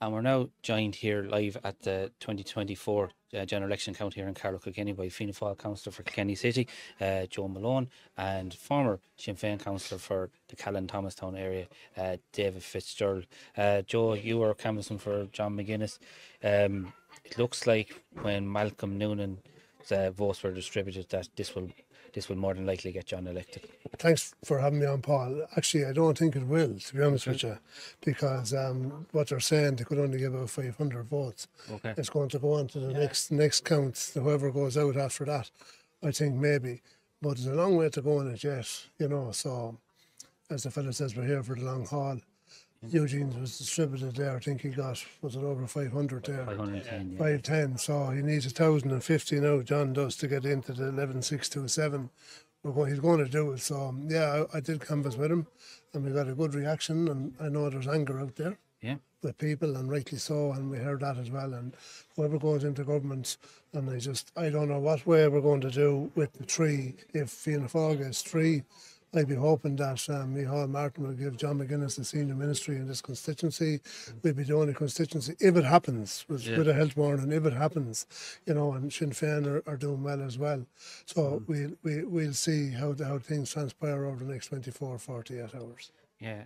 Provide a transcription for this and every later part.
And we're now joined here live at the 2024 General Election count here in Carlow Kilkenny by Fianna Fáil Councillor for Kilkenny City, Joe Malone, and former Sinn Fein Councillor for the Caolan Thomastown area, David Fitzgerald. Joe, you were canvassing for John McGuinness. It looks like when Malcolm Noonan's votes were distributed that this will more than likely get John elected. Thanks for having me on, Paul. Actually, I don't think it will, to be honest with you, because what they're saying, they could only give out 500 votes. Okay. It's going to go on to the next count, whoever goes out after that, I think maybe. But there's a long way to go in it yet, you know, so as the fella says, we're here for the long haul. Eugene's was distributed there. I think he got, was it over 500 there? 510, yeah. 510, so he needs 1,050 now, John does, to get into the 11,627. He's going to do it, so yeah, I did canvass with him and we got a good reaction, and I know there's anger out there with people, and rightly so, and we heard that as well. And whoever goes into government, and I don't know what way we're going to do with the three. If Fianna Fáil gets three, I'd be hoping that Micheál Martin will give John McGuinness the senior ministry in this constituency. We'll be the only constituency, if it happens, with a health warning, if it happens, you know, and Sinn Fein are doing well as well. So we'll see how things transpire over the next 24, 48 hours. Yeah,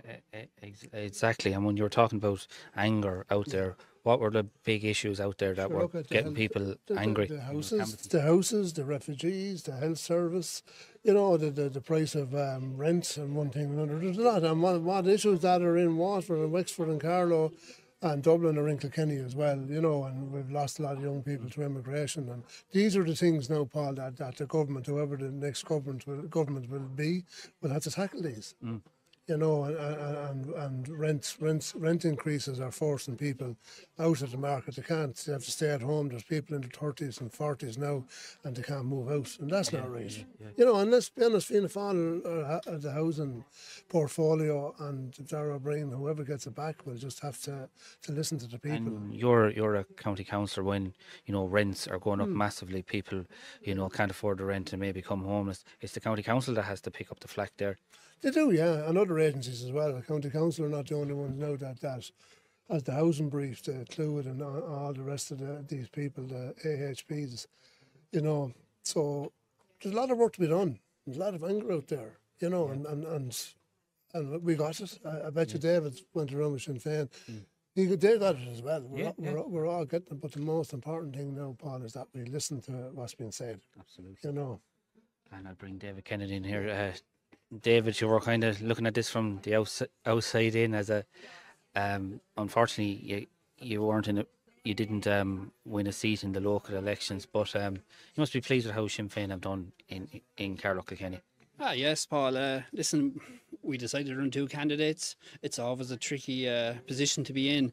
exactly. And when you were talking about anger out there, what were the big issues out there that were getting people angry? The houses, the refugees, the health service, you know, the price of rent and one thing and another. There's a lot. And what issues that are in Waterford and Wexford and Carlow and Dublin are in Kilkenny as well, you know, and we've lost a lot of young people to immigration. And these are the things now, Paul, that the government, whoever the next government will be, will have to tackle these. You know, and rent increases are forcing people out of the market. They have to stay at home. There's people in their 30s and 40s now, and they can't move out, and that's not right. You know, and let's be honest, Fianna Fáil, the housing portfolio, and Darragh O'Brien, whoever gets it back, will just have to listen to the people. And you're a county councillor. When, you know, rents are going up massively, people, you know, can't afford the rent and may become homeless. It's the county council that has to pick up the slack there. They do, yeah, and other agencies as well. The county council are not the only ones now that as the housing brief, the Cllr and all the rest of these people, the AHPs, you know. So there's a lot of work to be done. There's a lot of anger out there, you know, and we got it. I bet you David went around with Sinn Fein. They got it as well. We're all getting it, but the most important thing now, Paul, is that we listen to what's being said. Absolutely. You know. And I'll bring David Kennedy in here. David, you were kind of looking at this from the outside in as a. Unfortunately, you weren't in it. You didn't win a seat in the local elections, but you must be pleased with how Sinn Fein have done in Carlow Kilkenny. Yes, Paul. Listen, we decided to run two candidates. It's always a tricky position to be in.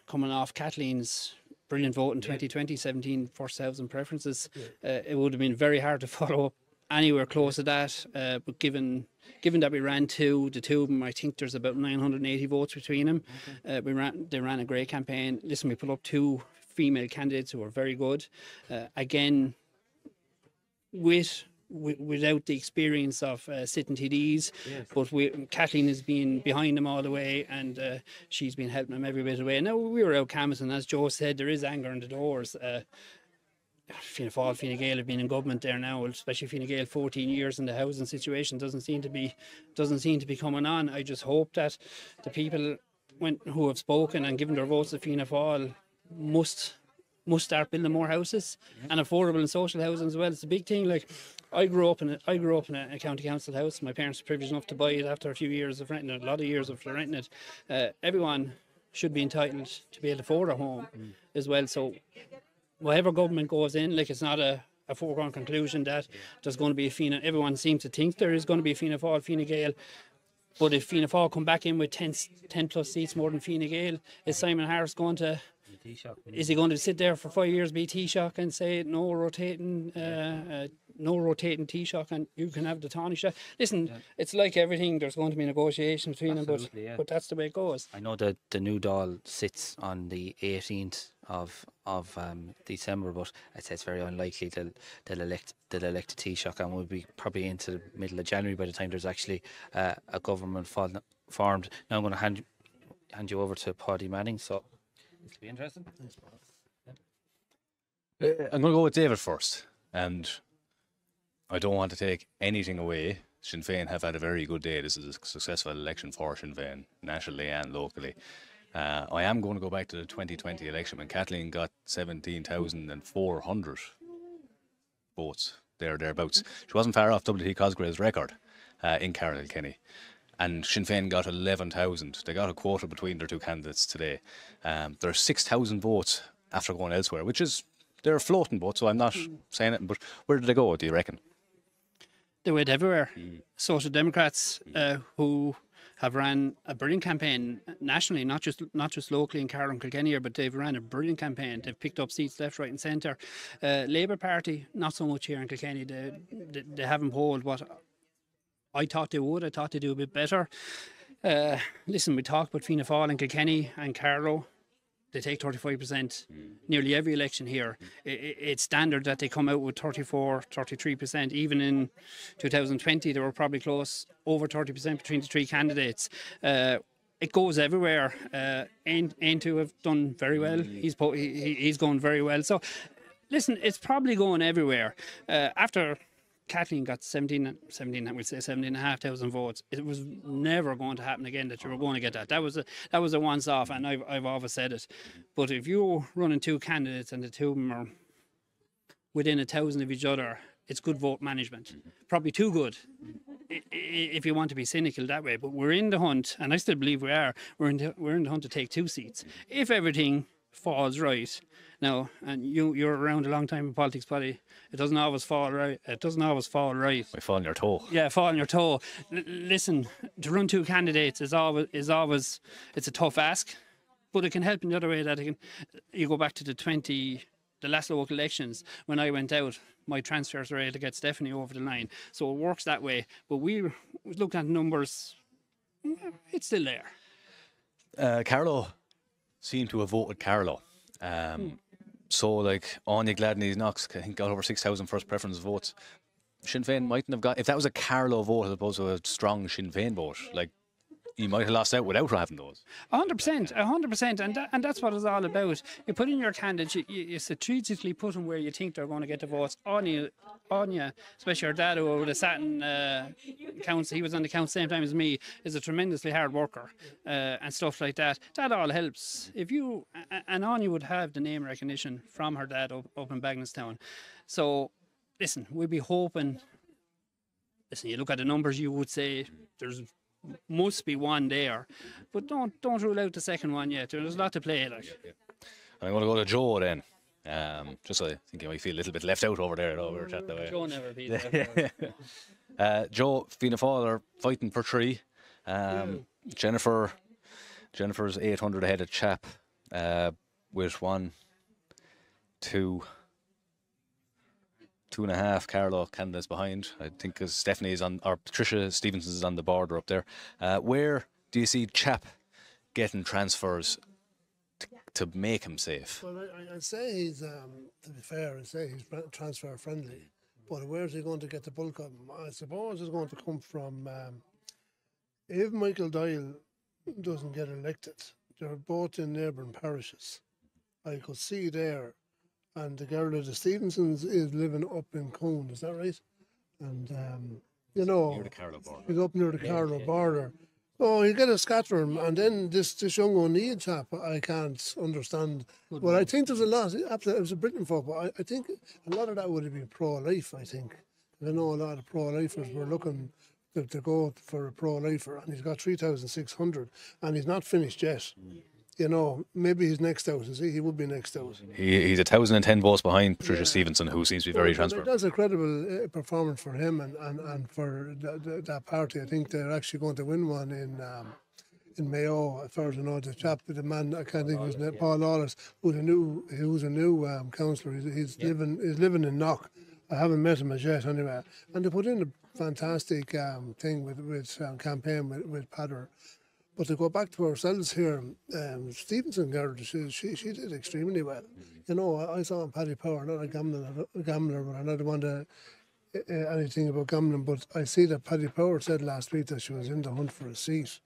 Coming off Kathleen's brilliant vote in 2020, 17 first housing preferences, it would have been very hard to follow up anywhere close to that, but given that we ran the two of them, I think there's about 980 votes between them. They ran a great campaign. Listen, we put up two female candidates who were very good. Again, without the experience of sitting TDs, but Kathleen has been behind them all the way, and she's been helping them every bit of the way. Now, we were out canvassing, as Joe said, there is anger in the doors. Fianna Fáil, Fine Gael have been in government there now, especially Fine Gael 14 years, and the housing situation doesn't seem to be coming on. I just hope that the people who have spoken and given their votes to Fianna Fáil must start building more houses and affordable and social housing as well. It's a big thing. Like, I grew up in a county council house. My parents were privileged enough to buy it after a few years of renting it, a lot of years of renting it. Everyone should be entitled to be able to afford a home as well. So whatever government goes in, like, it's not a foregone conclusion that there's going to be a Fianna. Everyone seems to think there is going to be a Fianna Fáil, Fine Gael. But if Fianna Fáil come back in with 10 plus seats more than Fine Gael, is Simon Harris going to... Is he going to sit there for 5 years, be Taoiseach, and say no rotating Taoiseach, and you can have the Taoiseach? Listen, it's like everything. There's going to be negotiations between them, but that's the way it goes. I know that the new Dáil sits on the 18th of December, but I'd say it's very unlikely they'll elect a Taoiseach, and we'll be probably into the middle of January by the time there's actually a government formed. Now I'm going to hand hand you over to Paidi Manning. So it'll be interesting. I'm going to go with David first, and I don't want to take anything away. Sinn Fein have had a very good day. This is a successful election for Sinn Fein, nationally and locally. I am going to go back to the 2020 election when Kathleen got 17,400 votes, thereabouts. She wasn't far off W.T. Cosgrave's record in Carlow Kilkenny. And Sinn Fein got 11,000. They got a quota between their two candidates today. There are 6,000 votes after going elsewhere, which is, they're floating votes, so I'm not saying it, but where did they go, do you reckon? They went everywhere. Social Democrats who have ran a brilliant campaign nationally, not just locally in Carlow and Kilkenny, but they've ran a brilliant campaign. They've picked up seats left, right and centre. Labour Party, not so much here in Kilkenny. They haven't polled what I thought they would. I thought they'd do a bit better. Listen, we talked about Fianna Fáil and Kilkenny and Carlow. They take 35% nearly every election here. It's standard that they come out with 34, 33%. Even in 2020, they were probably close, over 30% between the three candidates. It goes everywhere. Aintu have done very well. He's going very well. So, listen, it's probably going everywhere. After Kathleen got 17,500 votes. It was never going to happen again that you were going to get that. That was a once-off, and I've always said it. But if you're running two candidates and the two of them are within 1,000 of each other, it's good vote management. Probably too good, if you want to be cynical that way. But we're in the hunt, and I still believe we are. We're in the hunt to take two seats. If everything falls right. Now, and you're around a long time in politics, Paddy. It doesn't always fall right. It doesn't always fall right. By falling your toe. Yeah, falling your toe. Listen, to run two candidates is always it's a tough ask, but it can help in the other way. That you go back to the last local elections when I went out. My transfers were able to get Stephanie over the line, so it works that way. But we looked at numbers. It's still there. Carlow seem to have voted Carlow. So, like, Anya Gladney's Knox, I think, got over 6,000 first preference votes. Sinn Fein mightn't have got, if that was a Carlow vote as opposed to a strong Sinn Fein vote, like, you might have lost out without having those. 100%, and that's what it's all about. You put in your candidates, you strategically put them where you think they're going to get the votes. Anya, especially her dad, who would have sat in council, he was on the council same time as me, is a tremendously hard worker and stuff like that. That all helps. And Anya would have the name recognition from her dad up in Bagnallstown. So, listen, we'd be hoping. Listen, you look at the numbers, you would say there's must be one there, but don't rule out the second one yet. There's a lot to play. Like, I'm going to go to Joe then. Just so I think you might feel a little bit left out over there. We were chatting away. Joe never beat that. Joe, Fianna Fáil are fighting for three. Jennifer's 800 ahead of Chap with 1, 2, 2.5 Carlow candidates behind. I think because Stephanie is on, or Patricia Stevenson is on the border up there. Where do you see Chap getting transfers to make him safe? Well, I'd say he's, to be fair, I'd say he's transfer friendly. But where's he going to get the bulk of them? I suppose it's going to come from, if Michael Doyle doesn't get elected, they're both in neighbouring parishes. I could see there. And the girl of the Stevensons is living up in Cone, is that right? And, you know, Near the Carlow border. He's up near the Carlow border. Oh, you get a scatter him, and then this young O'Neill chap, I can't understand. Well, I think there's a lot, absolutely, it was a brilliant folk, but I think a lot of that would have been pro-life, I think. I know a lot of pro-lifers were looking to go for a pro-lifer, and he's got 3,600, and he's not finished yet. You know, maybe he's next out. He would be next out. He's 1,010 votes behind Patricia Stevenson, who seems to be very transferable. That's a credible performance for him and for that party. I think they're actually going to win one in Mayo, as far as I know. The chap, the man, I can't think of his name, Paul Lawless, who's a new councillor. He's living in Knock. I haven't met him as yet, anyway. And they put in a fantastic thing with campaign with Padder. But to go back to ourselves here, Stevenson girl, she did extremely well. You know, I saw Paddy Power, not a gambler, but I don't want to anything about gambling. But I see that Paddy Power said last week that she was in the hunt for a seat.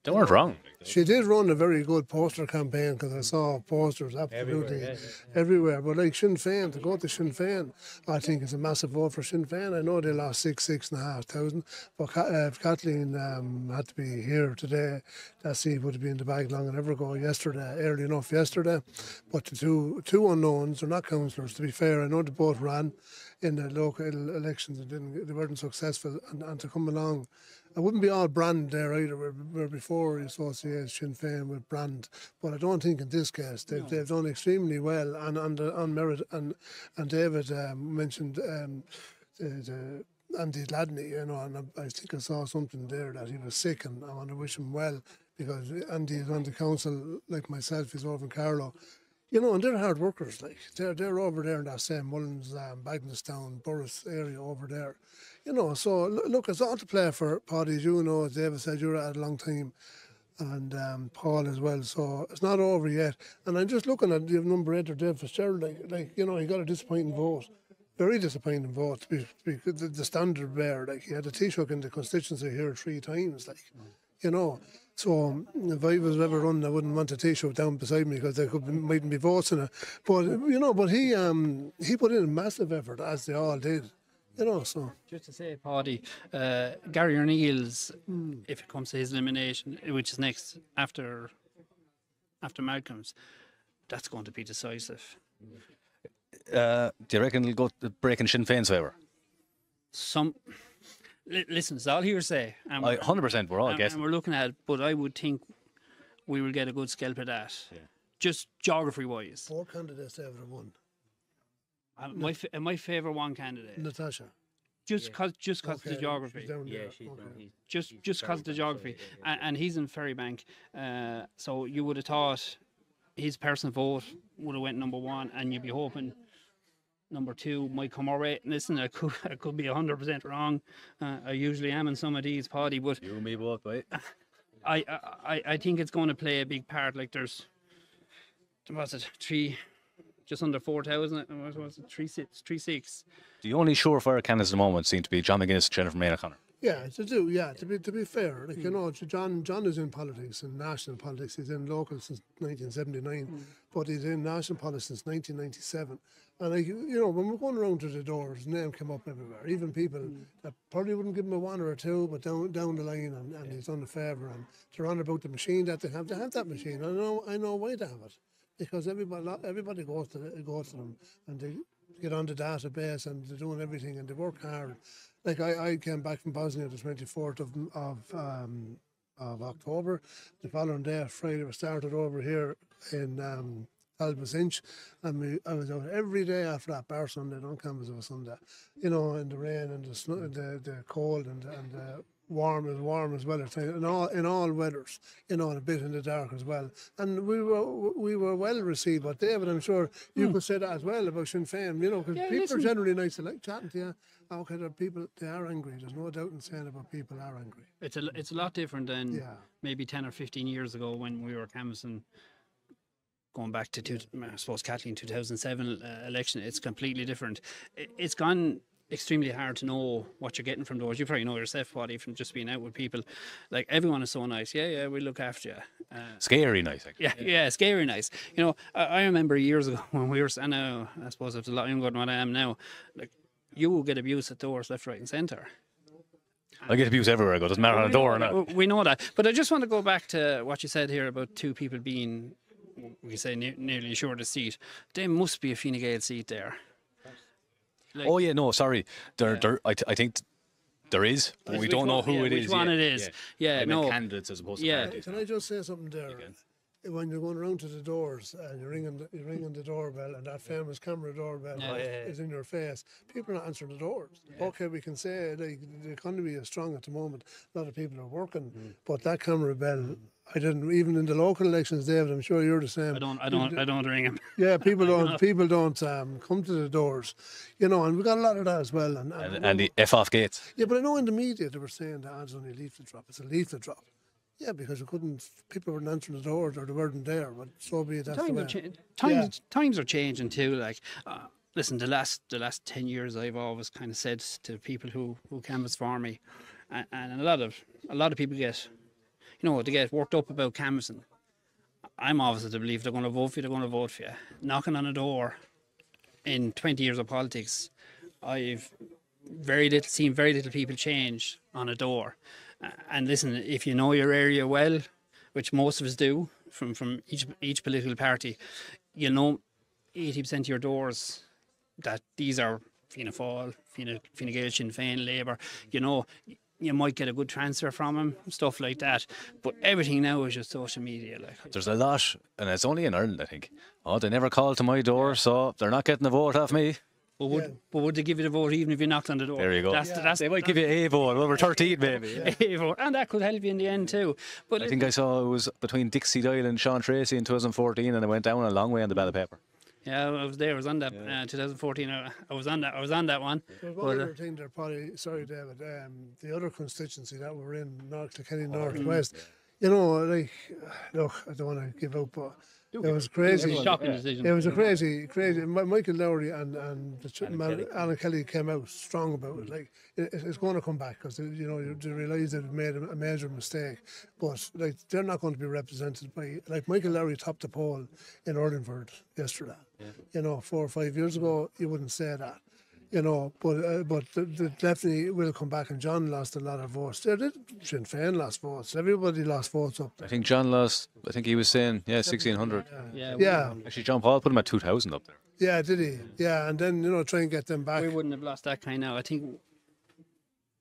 They weren't wrong. She did run a very good poster campaign because I saw posters absolutely everywhere. But like Sinn Fein, to go to Sinn Fein, I think it's a massive vote for Sinn Fein. I know they lost 6,500, but if Kathleen had to be here today, that seat would have been in the bag long and ever ago early enough yesterday. But the two unknowns are not councillors, to be fair. I know they both ran in the local elections and they weren't successful, and to come along, I wouldn't be all brand there either. Where before you associate Sinn Fein with brand, but I don't think in this case they've done extremely well and on merit. And David mentioned the Andy Ladney, you know, and I think I saw something there that he was sick, and I want to wish him well because Andy is on the council like myself. He's over in Carlow. You know, and they're hard workers. Like they're over there in that same Mullins, Bagnallstown, Borris area over there. You know, so look, it's all to play for Paidi. You know, as David said, you're at a long time, and Paul as well. So it's not over yet. And I'm just looking at the number 8 or Dave Fitzgerald. Like you know, he got a disappointing vote. Very disappointing vote to be the standard bearer. Like he had a Taoiseach in the constituency here 3 times. Like. You know, so if I was ever running, I wouldn't want a Taoiseach down beside me because there mightn't be votes in it. But you know, but he put in a massive effort, as they all did. You know, so just to say, Paidi, Gary O'Neill's, if it comes to his elimination, which is next after Malcolm's, that's going to be decisive. Do you reckon it'll go breaking Sinn Féin's favour? Listen, it's all hearsay. 100%, we're all guessing. And we're looking at it, but I would think we will get a good scalp of that. Yeah. Just geography-wise. 4 candidates ever won. My favourite one candidate. Natasha. Just because of the geography. Just because of the geography. And he's in Ferrybank. So you would have thought his personal vote would have went number 1, and you'd be hoping number 2 might come our way. Listen, I could be 100% wrong. I usually am in some of these, Paidi, but you and me both, right? I think it's going to play a big part. Like there's, what's it, just under 4,000. What was it, 3,600. The only surefire candidates at the moment seem to be John McGuinness and Jennifer Main O'Connor. Yeah, to be fair, like you know, John is in politics, in national politics. He's in local since 1979, but he's in national politics since 1997. And like you know, when we're going around to the doors, his name came up everywhere. Even people that probably wouldn't give him a 1 or a 2, but down the line, and he's done a favour. And they're on about the machine that they have. They have that machine. I know why they have it, because everybody goes to them, and they get on the database, and they're doing everything, and they work hard. Like I came back from Bosnia the 24th of October. The following day, Friday, we started over here in Albus Inch, and I was out every day after that, bar Sunday, don't canvas of a Sunday. You know, in the rain and the snow, the cold and warm as well at times, in all weathers, you know, and a bit in the dark as well. And we were well received. But David, I'm sure you could say that as well about Sinn Fein, you know, because people are generally nice. They like chatting to you. Okay, they are angry. There's no doubt in saying about people are angry. It's a lot different than maybe 10 or 15 years ago when we were canvassing. Going back to, I suppose, Kathleen 2007 election, it's completely different. It's gone extremely hard to know what you're getting from those. You probably know yourself, Paidi, from just being out with people. Like, everyone is so nice. Yeah, we look after you. Scary nice, actually. Yeah, scary nice. You know, I remember years ago when we were, and now I suppose I was a lot younger than what I am now. Like, you will get abuse at doors left, right, and centre. I get abuse everywhere I go. Doesn't matter on a door or not. We know that. But I just want to go back to what you said here about 2 people being, we say, nearly assured a seat. There must be a Fine Gael seat there. Like, oh yeah, no, sorry. I think there is, but we don't know who it is. Which one it is? Yeah, no. Candidates as opposed to parties. Can I just say something there? When you're going around to the doors and you're ringing the doorbell, and that famous camera doorbell is in your face, people are not answering the doors. Okay, we can say the economy is strong at the moment. A lot of people are working, but that camera bell, I didn't, even in the local elections, David, I'm sure you're the same. I don't ring him. Yeah, people don't come to the doors, you know, and we got a lot of that as well. And the F-off gates. Yeah, but I know in the media they were saying that it's only a leaflet drop. It's a leaflet drop. Yeah, because people weren't answering the doors or they weren't there, but so be it. Times are changing too. Like, listen, the last 10 years, I've always kind of said to people who canvass for me, and a lot of people get, they get worked up about canvassing. I'm obviously to believe they're going to vote for you, they're going to vote for you. Knocking on a door in 20 years of politics, I've seen very little people change on a door. And listen, if you know your area well, which most of us do, from each political party, you'll know 80% of your doors that these are Fianna Fáil, Fine Gael, Sinn Fein, Labour. You might get a good transfer from them, stuff like that. But everything now is just social media. There's a lot, and it's only in Ireland, I think. Oh, they never called to my door, so they're not getting a vote off me. But would they give you the vote even if you knocked on the door? There you go. They might give you a vote. Well, we're 13 maybe. A vote, and that could help you in the end too. But I think I saw it was between Dixie Doyle and Sean Tracy in 2014, and it went down a long way on the ballot paper. Yeah, I was there. I was on that 2014. I was on that one. There's one other thing there, probably. Sorry, David. The other constituency that we're in, Kilkenny Northwest. Look, I don't want to give up, but it was crazy. It was a shocking decision. It was a crazy. Michael Lowry and Alan Kelly came out strong about it. Like it's going to come back because they realise they've made a major mistake. But they're not going to be represented by Michael Lowry topped the poll in Urlinford yesterday. Yeah. 4 or 5 years ago, you wouldn't say that. But they definitely will come back. And John lost a lot of votes. Sinn Fein lost votes. Everybody lost votes up there. I think John lost. I think he was saying 1,600. Yeah. Actually, John Paul put him at 2,000 up there. Yeah, did he? Yeah, and then try and get them back. We wouldn't have lost that kind now. I think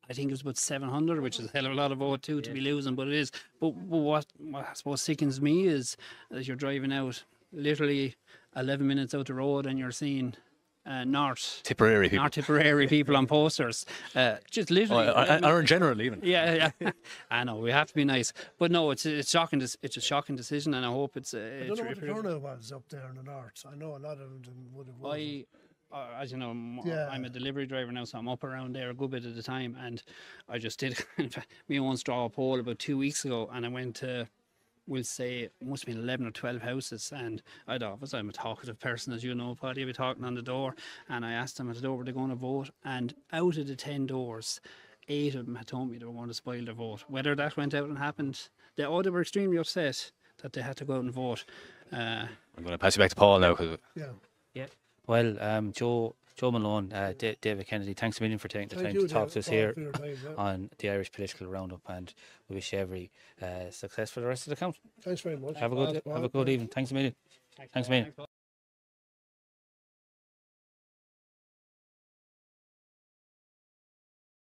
it was about 700, which is a hell of a lot of vote too to be losing. But it is. But what I suppose sickens me is as you're driving out, literally 11 minutes out the road, and you're seeing. North Tipperary people on posters, just literally, or in general even. Yeah. I know we have to be nice, but no, it's shocking. It's a shocking decision, and I hope it's. I don't know what the turnout was up there in the north. I know a lot of them would have. As you know, I'm a delivery driver now, so I'm up around there a good bit of the time, and I just did my own straw poll about 2 weeks ago, and I went to. We'll say it must have been 11 or 12 houses, and I'm a talkative person, as you know, Paidi. I'd be talking on the door, and I asked them at the door were they going to vote, and out of the 10 doors, 8 of them had told me they were going to spoil their vote. Whether that went out and happened, they were extremely upset that they had to go out and vote. I'm going to pass you back to Paul now. Yeah. Well, Joe Malone, David Kennedy, thanks a million for taking the time to talk to us here on the Irish Political Roundup, and we wish you every success for the rest of the count. Thanks very much. Have a good evening. Thanks a million. Thanks a million.